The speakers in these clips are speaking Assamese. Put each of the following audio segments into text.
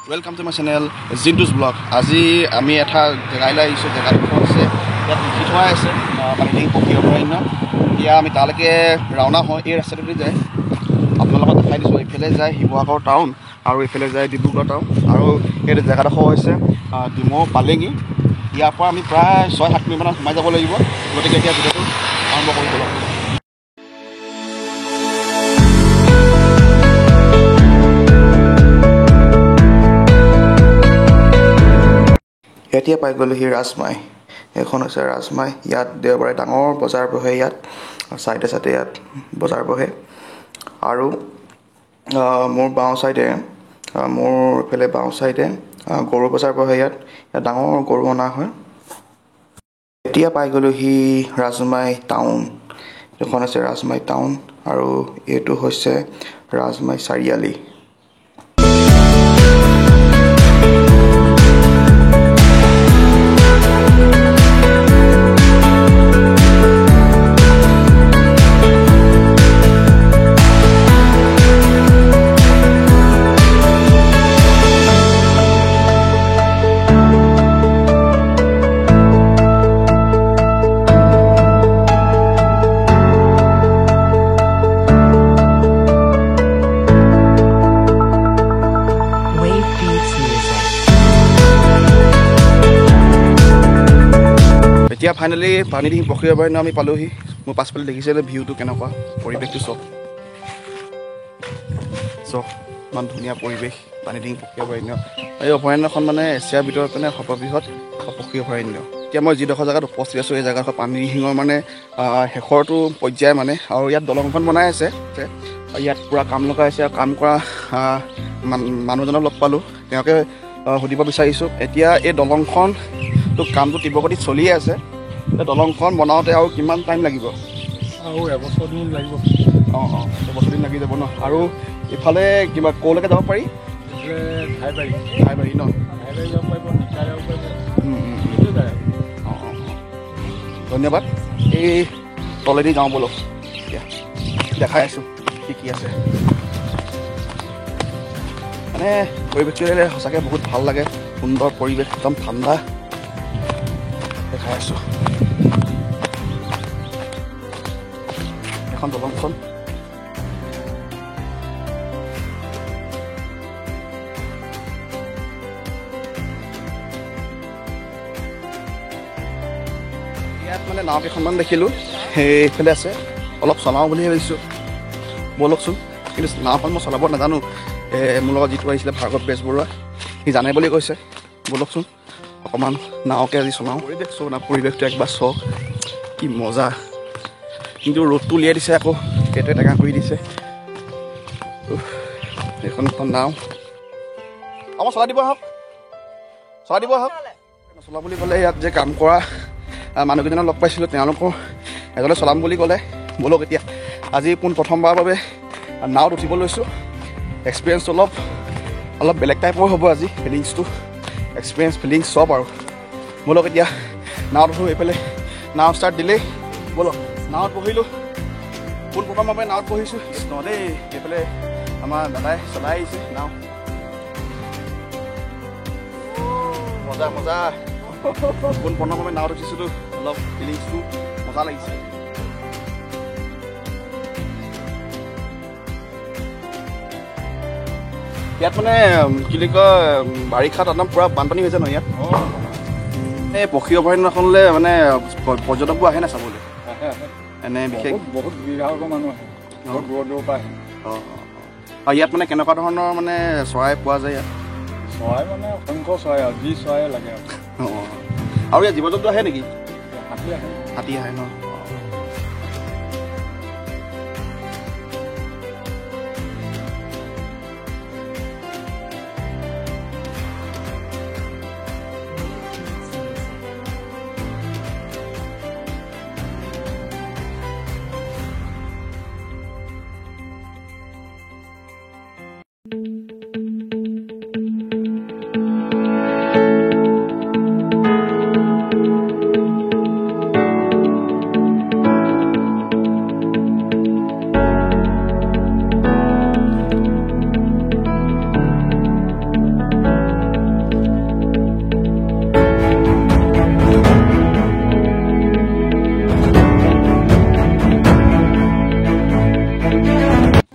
Welcome to my channel Zintu's Vlog. আজি আমি এটা জেগালৈ আহিছোঁ জেগাটো আছে ইয়াত লিখি থোৱা আছে পানীটিং পক্ষী অভয়াৰণ্য এতিয়া আমি তালৈকে ৰাওনা হয় এই ৰাস্তাটোদি যায় আপোনালোকক দেখাই দিছোঁ এইফালে যায় শিৱসাগৰ টাউন আৰু এইফালে যায় ডিব্ৰুগড় টাউন আৰু এই জেগাডোখৰ হৈছে ডিমৌ পালেঙি ইয়াৰ পৰা আমি প্ৰায় 6-7 মিনিটমান সোমাই যাব লাগিব গতিকে এতিয়া ভিডিঅ'টো আৰম্ভ কৰিব লাগিব এতিয়া পাই গ'লোহি ৰাজমাই এখন হৈছে ৰাজমাই ইয়াত দেওবাৰে ডাঙৰ বজাৰ বহে ইয়াত চাইডে চাইডে ইয়াত বজাৰ বহে আৰু মোৰ বাওঁ চাইডে মোৰ ইফালে বাওঁ চাইডে গৰু বজাৰ বহে ইয়াত ডাঙৰ গৰু অনা হয় এতিয়া পাই গ'লোহি ৰাজমাই টাউন এখন আছে ৰাজমাই টাউন আৰু এইটো হৈছে ৰাজমাই চাৰিআলি এতিয়া ফাইনেলি পানীটিং পক্ষী অভয়াৰণ্য আমি পালোহি মোৰ পাছফালে দেখিছিলে ভিউটো কেনেকুৱা পৰিৱেশটো চক ইমান ধুনীয়া পৰিৱেশ পানীটিং পক্ষী অভয়াৰণ্য এই অভয়াৰণ্যখন মানে এছিয়াৰ ভিতৰত মানে সৰ্ববৃহৎ পক্ষী অভয়াৰণ্য এতিয়া মই যিডোখৰ জেগাত উপস্থিত আছোঁ এই জেগাডোখৰ পানীটিঙৰ মানে শেষৰটো পৰ্যায় মানে আৰু ইয়াত দলংখন বনাই আছে ইয়াত পূৰা কাম লগাই আছে আৰু কাম কৰা মানুহজনক লগ পালোঁ তেওঁকে সুধিব বিচাৰিছোঁ এতিয়া এই দলংখনটো কামটো তীব্ৰগতিত চলিয়ে আছে দলংখন বনাওঁতে আৰু কিমান টাইম লাগিব আৰু এবছৰ দিন লাগিব এবছৰ দিন লাগি যাব ন আৰু ইফালে কিবা ক'লৈকে যাব পাৰি ঠাইবাৰী ন ধন্যবাদ এই তলেদি যাওঁ বোলো এতিয়া দেখাই আছোঁ কি আছে মানে পৰিৱেশটো সঁচাকৈ বহুত ভাল লাগে সুন্দৰ পৰিৱেশ একদম ঠাণ্ডা দেখাই আছোঁ এখন দলংখন ইয়াত মানে নাও কেইখনমান দেখিলোঁ সেইফালে আছে অলপ চলাওঁ বুলি ভাবিছোঁ ব'লকচোন কিন্তু নাওখন মই চলাব নাজানো মোৰ লগত যিটো আহিছিলে ভাৰ্গৱ বেজবৰুৱা সি জানে বুলি কৈছে ব'লকচোন অকণমান নাওকে আজি চলাওঁ পৰিৱেশ চৌ না পৰিৱেশটো একবাৰ চক কি মজা কিন্তু ৰ'দটো উলিয়াই দিছে আকৌ সেইটোৱে টেঙা কৰি দিছে এইখন নাও অকণমান চলাই দিব আহক নচলাওঁ বুলি ক'লে ইয়াত যে কাম কৰা মানুহকেইজনক লগ পাইছিলোঁ তেওঁলোকৰ এজনে চলাম বুলি ক'লে ব'লক এতিয়া আজি প্ৰথমবাৰৰ বাবে নাৱত উঠিব লৈছোঁ এক্সপিৰিয়েঞ্চটো অলপ বেলেগ টাইপৰ হ'ব আজি ফিলিংছটো এক্সপিৰিয়েঞ্চ ফিলিংছ চব আৰু ব'লক এতিয়া নাৱত উঠোঁ এইফালে নাও ষ্টাৰ্ট দিলেই ব'লক নাৱত বহিলোঁ প্ৰথমভাৱে নাৱত বহিছোঁ কৃষ্ণ দেই এইফালে আমাৰ দাদাই চলাই আহিছে নাও মজা প্ৰথমভাৱে নাৱত উঠিছোঁতো অলপ ফিলিংছটো মজা লাগিছে ইয়াত মানে কি বুলি কয় বাৰিষাত একদম পূৰা বানপানী হৈছে ন ইয়াত এই পক্ষী অভয়াৰণ্যখনলৈ মানে পৰ্যটকবোৰ আহে নাই চাবলৈ এনে বিশেষ বহুত বিভাগৰ মানুহ আহে বহুত দূৰৰ পৰা আহে আৰু ইয়াত মানে কেনেকুৱা ধৰণৰ মানে চৰাই পোৱা যায় ইয়াত চৰাই মানে অসংখ্য চৰাই আৰু যি চৰাই লাগে আৰু ইয়াত জীৱ জন্তু আহে নেকি হাতী আহে ন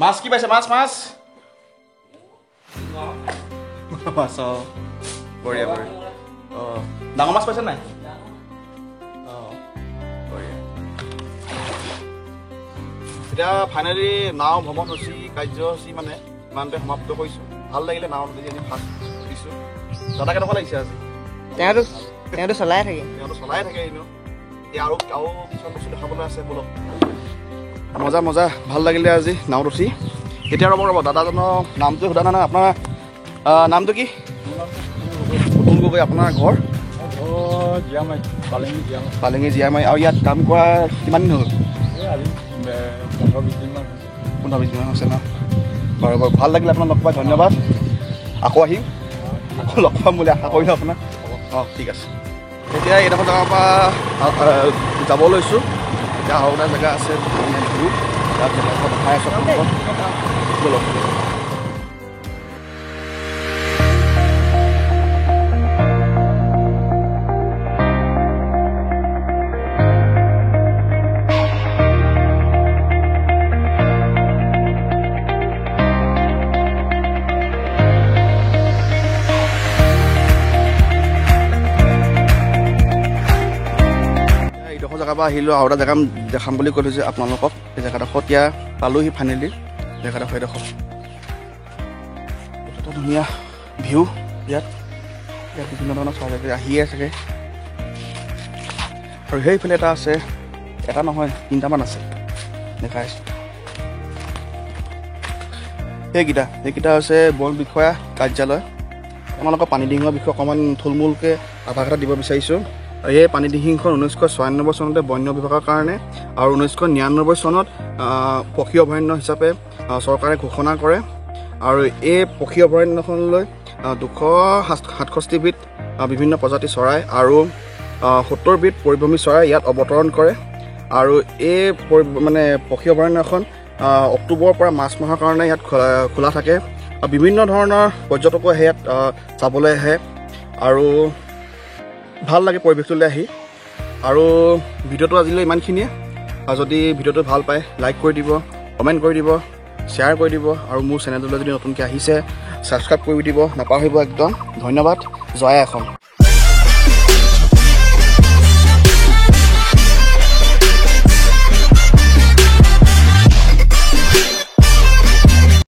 মাছ কি পাইছে মাছ মাছ মাছ বঢ়িয়া বঢ়িয়া অঁ ডাঙৰ মাছ পাইছে নাই অঁ বঢ়িয়া এতিয়া ফাইনেলি নাও ভ্ৰমণসূচী কাৰ্যসূচী মানে ইমানতে সমাপ্ত কৰিছোঁ ভাল লাগিলে নাও যদি আমি ফাৰ্ষ্ট দিছোঁ দাদা কেনেকুৱা লাগিছে আজি তেওঁতো চলাই থাকে তেওঁতো চলাই থাকে এনেও এতিয়া আৰু কিছুমান বস্তু দেখাবলৈ আছে বলক মজা মজা ভাল লাগিলে আজি নাওত উঠি এতিয়া ৰ'ব দাদাজনৰ নামটো সোধা নাই আপোনাৰ নামটো কি পুতুল গগৈ আপোনাৰ ঘৰ পালেঙি জীয়ামাই আৰু ইয়াত কাম কৰা কিমান দিন হ'ল 15-20 দিনমান হৈছে ন বাৰু বাৰু ভাল লাগিলে আপোনাক লগ পাই ধন্যবাদ আকৌ আহিম আকৌ লগ পাম বুলি আশা কৰিলোঁ আপোনাক অঁ ঠিক আছে এতিয়া এইডোখৰ জেগাৰ পৰা যাব লৈছোঁ এতিয়া আৰু এটা জেগা আছে ভিউ তাত জেগাডোখৰ দেখাই আছোঁ আপোনালোকক ব'লক জেগাৰ পৰা আহিলোঁ আৰু এটা জেগা দেখাম বুলি ক'লোঁ যে আপোনালোকক এই জেগাডোখৰ এতিয়া পালোঁহি ফাইনেলি জেগাডোখৰ এইডোখৰ এটা ধুনীয়া ভিউ ইয়াত বিভিন্ন ধৰণৰ চৰাই আহিয়ে চাগে আৰু সেইফালে এটা আছে এটা নহয় 3টামান আছে দেখাই আছোঁ সেইকেইটা হৈছে বন বিষয়া কাৰ্যালয় আপোনালোকৰ পানী ডিঙৰ বিষয়ে অকণমান থুলমূলকৈ আভাস এটা দিব বিচাৰিছোঁ এই পানী দিহিংখন 1996 চনতে বন্য বিভাগৰ কাৰণে আৰু 1999 চনত পক্ষী অভয়াৰণ্য হিচাপে চৰকাৰে ঘোষণা কৰে আৰু এই পক্ষী অভয়াৰণ্যখনলৈ 267 বিধ বিভিন্ন প্ৰজাতিৰ চৰাই আৰু 70 বিধ পৰিভ্ৰমী চৰাই ইয়াত অৱতৰণ কৰে আৰু এই মানে পক্ষী অভয়াৰণ্যখন অক্টোবৰৰ পৰা মাৰ্চ মাহৰ কাৰণে ইয়াত খোলা থাকে আৰু বিভিন্ন ধৰণৰ পৰ্যটকো ইয়াত চাবলৈ আহে আৰু ভাল লাগে পৰিৱেশটোলৈ আহি আৰু ভিডিঅ'টো আজিলৈ ইমানখিনিয়ে আৰু যদি ভিডিঅ'টো ভাল পায় লাইক কৰি দিব কমেণ্ট কৰি দিব শ্বেয়াৰ কৰি দিব আৰু মোৰ চেনেলটোলৈ যদি নতুনকৈ আহিছে ছাবস্ক্ৰাইব কৰি দিব নাপাহৰিব একদম ধন্যবাদ জয় অসম।